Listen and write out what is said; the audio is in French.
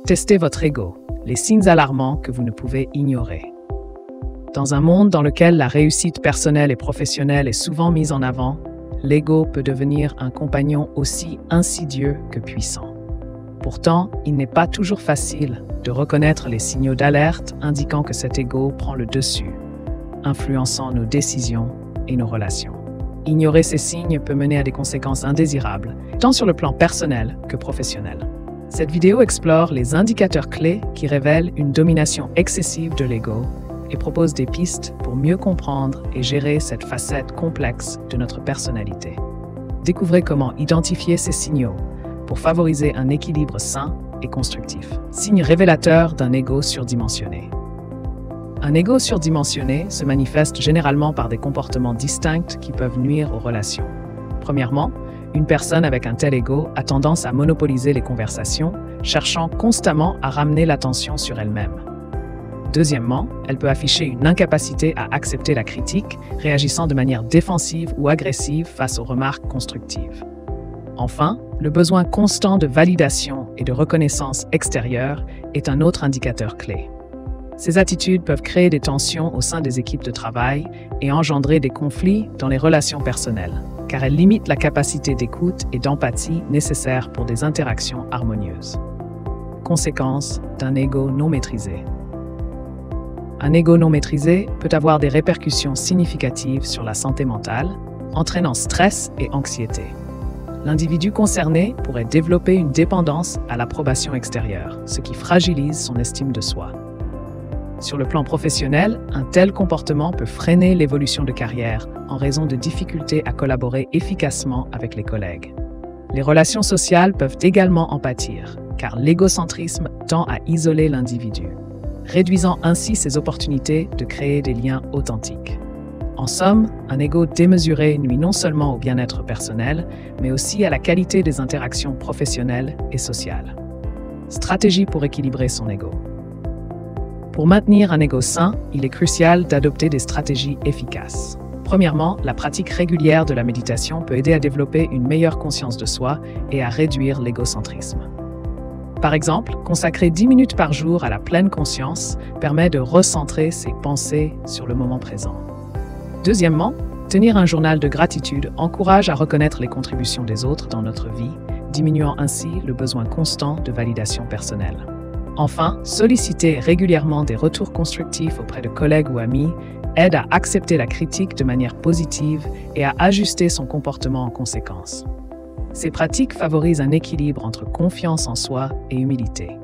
Testez votre ego, les signes alarmants que vous ne pouvez ignorer. Dans un monde dans lequel la réussite personnelle et professionnelle est souvent mise en avant, l'ego peut devenir un compagnon aussi insidieux que puissant. Pourtant, il n'est pas toujours facile de reconnaître les signaux d'alerte indiquant que cet ego prend le dessus, influençant nos décisions et nos relations. Ignorer ces signes peut mener à des conséquences indésirables, tant sur le plan personnel que professionnel. Cette vidéo explore les indicateurs clés qui révèlent une domination excessive de l'ego et propose des pistes pour mieux comprendre et gérer cette facette complexe de notre personnalité. Découvrez comment identifier ces signaux pour favoriser un équilibre sain et constructif. Signe révélateur d'un ego surdimensionné. Un ego surdimensionné se manifeste généralement par des comportements distincts qui peuvent nuire aux relations. Premièrement, une personne avec un tel ego a tendance à monopoliser les conversations, cherchant constamment à ramener l'attention sur elle-même. Deuxièmement, elle peut afficher une incapacité à accepter la critique, réagissant de manière défensive ou agressive face aux remarques constructives. Enfin, le besoin constant de validation et de reconnaissance extérieure est un autre indicateur clé. Ces attitudes peuvent créer des tensions au sein des équipes de travail et engendrer des conflits dans les relations personnelles, car elles limitent la capacité d'écoute et d'empathie nécessaires pour des interactions harmonieuses. Conséquence d'un ego non maîtrisé. Un ego non maîtrisé peut avoir des répercussions significatives sur la santé mentale, entraînant stress et anxiété. L'individu concerné pourrait développer une dépendance à l'approbation extérieure, ce qui fragilise son estime de soi. Sur le plan professionnel, un tel comportement peut freiner l'évolution de carrière en raison de difficultés à collaborer efficacement avec les collègues. Les relations sociales peuvent également en pâtir, car l'égocentrisme tend à isoler l'individu, réduisant ainsi ses opportunités de créer des liens authentiques. En somme, un ego démesuré nuit non seulement au bien-être personnel, mais aussi à la qualité des interactions professionnelles et sociales. Stratégie pour équilibrer son ego. Pour maintenir un ego sain, il est crucial d'adopter des stratégies efficaces. Premièrement, la pratique régulière de la méditation peut aider à développer une meilleure conscience de soi et à réduire l'égocentrisme. Par exemple, consacrer 10 minutes par jour à la pleine conscience permet de recentrer ses pensées sur le moment présent. Deuxièmement, tenir un journal de gratitude encourage à reconnaître les contributions des autres dans notre vie, diminuant ainsi le besoin constant de validation personnelle. Enfin, solliciter régulièrement des retours constructifs auprès de collègues ou amis aide à accepter la critique de manière positive et à ajuster son comportement en conséquence. Ces pratiques favorisent un équilibre entre confiance en soi et humilité.